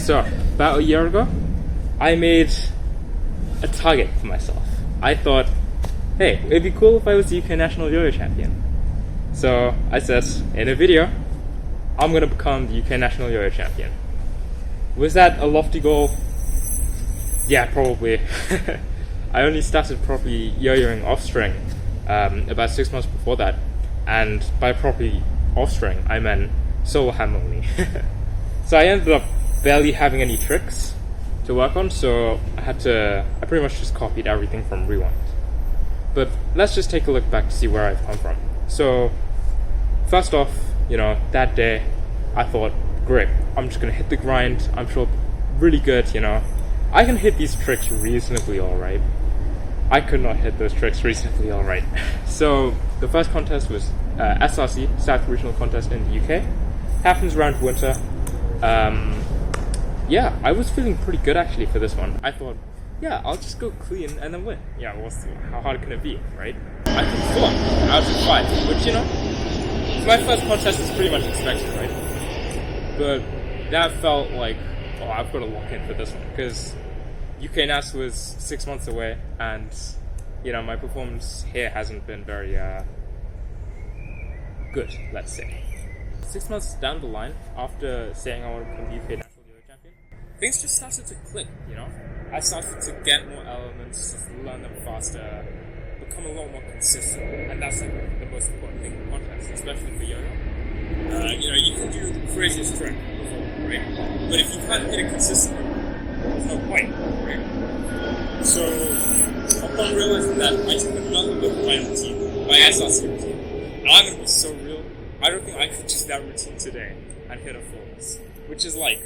So, about a year ago, I made a target for myself. I thought, hey, it'd be cool if I was the UK National Yo-Yo Champion. So, I said, in a video, I'm gonna become the UK National Yo-Yo Champion. Was that a lofty goal? Yeah, probably. I only started properly yo-yoing off-string about 6 months before that. And by properly off-string, I meant solo hand only. So I ended up barely having any tricks to work on, so I pretty much just copied everything from Rewind. But let's just take a look back to see where I've come from. So, first off, that day, I thought, great, I'm just gonna hit the grind, I'm sure really good, I can hit these tricks reasonably alright. I could not hit those tricks reasonably alright. So, the first contest was SRC, South Regional Contest in the UK. Happens around winter. Yeah, I was feeling pretty good actually for this one. I thought, yeah, I'll just go clean and then win. Yeah, how hard can it be, right? I could flop out of 5, which, my first contest is pretty much expected, right? But that felt like, I've got to lock in for this one, because UK NAS was 6 months away, and, my performance here hasn't been very, good, let's say. 6 months down the line, after saying I want to become the UK National Yo-Yo Champion, things just started to click, I started to get more elements, just learn them faster, become a lot more consistent, and that's like the most important thing in contests, especially for yo-yo. You can do the craziest trick before, right? But if you can't hit it consistently, there's no point, right? So, upon realizing that, I took another look at my routine, my SRC routine, and I'm gonna be so real, I don't think I could do that routine today and hit a flawless, which is like,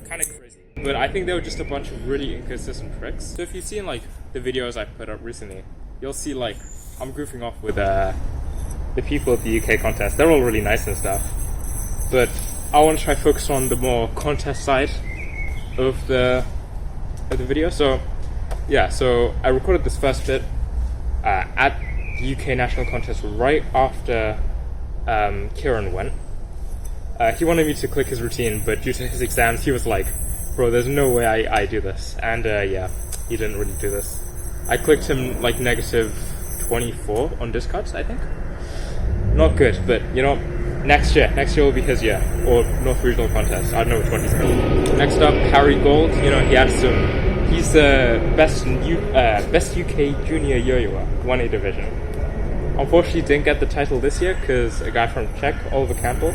kind of crazy. But I think there were just a bunch of really inconsistent tricks. So if you've seen like the videos I put up recently, you'll see like I'm goofing off with the people at the UK contest. They're all really nice and stuff. But I want to try focus on the more contest side of the video. So yeah, so I recorded this first bit at the UK National Contest right after Kieran went. He wanted me to click his routine, but due to his exams, he was like, bro, there's no way I do this. And yeah, he didn't really do this. I clicked him like negative 24 on discards, I think. Not good, but next year will be his year, or North Regional Contest. I don't know which one he's going. Next up, Harry Gold. He's the best UK junior yo-yoer, 1A division. Unfortunately, didn't get the title this year because a guy from Czech, Oliver Campbell,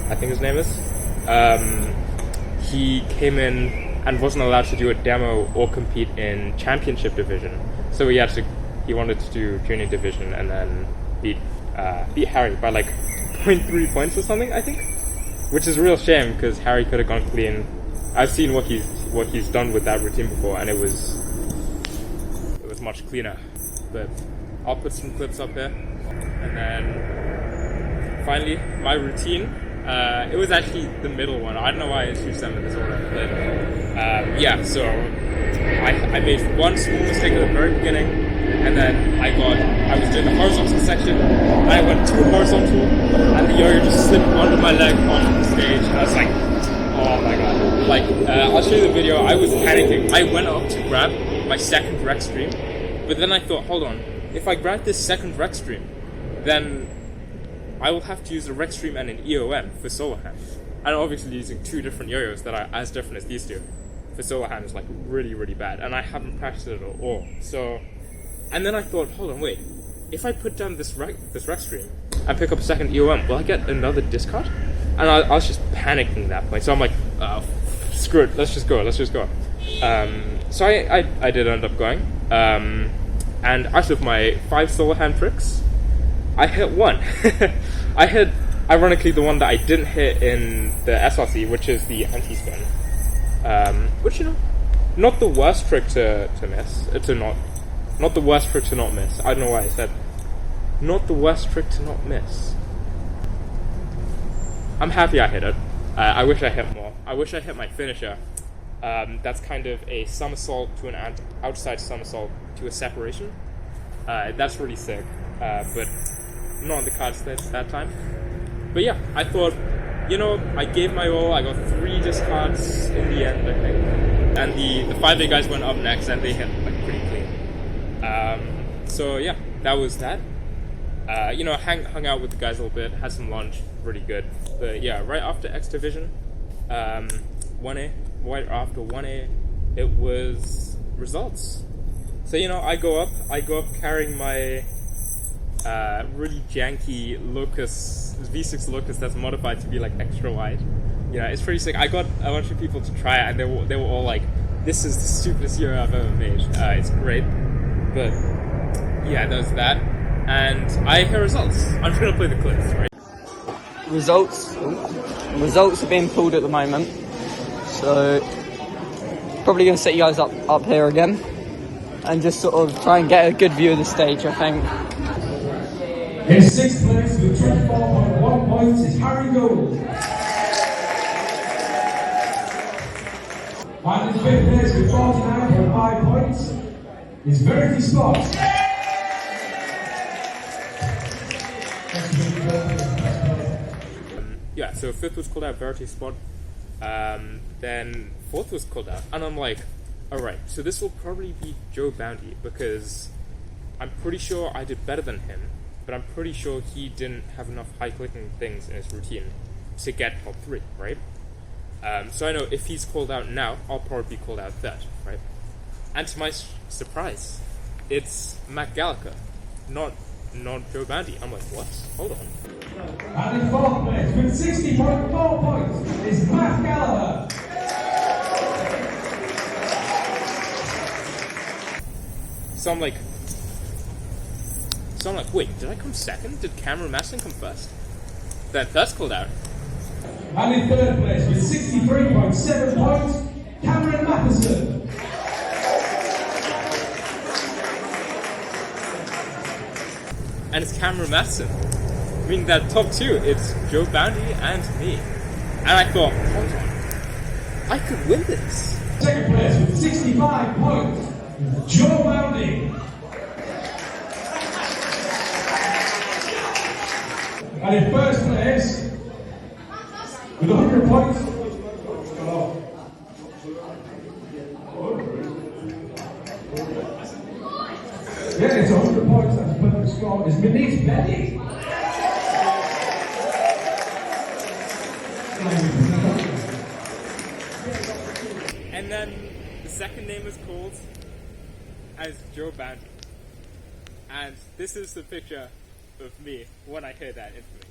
I think his name is, he came in and wasn't allowed to do a demo or compete in championship division. So he wanted to do junior division and then beat Harry by like 0.3 points or something, I think. Which is a real shame because Harry could have gone clean. I've seen what he's done with that routine before, and it was much cleaner. But I'll put some clips up here. And then finally, my routine. It was actually the middle one. I don't know why I choose them in this order, but yeah. So I made one small mistake at the very beginning, and then I was doing the horizontal section, and I went too horizontal, and the yo-yo just slipped under my leg onto the stage, and I was like, oh my god. Like, I'll show you the video. I was panicking. I went up to grab my second rec stream, but then I thought, hold on, if I grab this second rec stream, then I will have to use a rec stream and an EOM for solo hand. And obviously using two different yo-yos that are as different as these two for solo hand is like really, really bad. And I haven't practiced it at all. So, and then I thought, hold on, wait. If I put down this rec stream and pick up a second EOM, will I get another discard? And I was just panicking at that point. So I'm like, screw it, let's just go. So I did end up going. And out of my 5 solo hand tricks, I hit one. I hit, ironically, the one that I didn't hit in the SRC, which is the anti-spin. Which, not the worst trick to miss. Not the worst trick to not miss. I don't know why I said not the worst trick to not miss. I'm happy I hit it. I wish I hit more. I wish I hit my finisher. That's kind of a somersault to an outside somersault to a separation. That's really sick. But not on the cards that time. But yeah, I thought, you know, I gave my all. I got 3 discards in the end, I think. And the 5A guys went up next, and they hit like pretty clean. So yeah, that was that. You know, hung out with the guys a little bit, had some lunch, really good. But yeah, right after X Division, 1A, right after 1A, it was results. So you know, I go up carrying my really janky Locus, V6 Locus that's modified to be like extra wide. Yeah, it's pretty sick. I got a bunch of people to try it, and they were all like, "This is the stupidest Yoyo I've ever made." It's great, but yeah, there's that. And I hear results. I'm gonna play the clips, right? Results are being pulled at the moment, so probably gonna set you guys up here again, and just sort of try and get a good view of the stage, I think. In 6th place with 24.1 points is Harry Gold. And in 5th place with 49.5 points is Verity Spot. Yeah, so 5th was called out, Verity Spot. Then 4th was called out, and I'm like, alright, so this will probably be Joe Bounty, because I'm pretty sure I did better than him, but I'm pretty sure he didn't have enough high-clicking things in his routine to get top 3, right? So I know if he's called out now, I'll probably be called out third, right? And to my surprise, it's Matt Gallagher, not Joe Bounty. I'm like, what? Hold on. And in 4th place with 60.4 points is Matt Gallagher. So I'm like, wait, did I come second? Did Cameron Masson come first? Then third's called out. And in 3rd place with 63.7 points, Cameron Matheson. And it's Cameron Matheson. I mean, that top 2, it's Joe Bounty and me. And I thought, hold on, I could win this. 2nd place with 65 points, Joe Bounty. And in 1st place, with 100 points, yeah, it's 100 points, that's a perfect score, is Denise Betty. And then the second name is called as Joe Bounty. And this is the picture of me when I heard that information.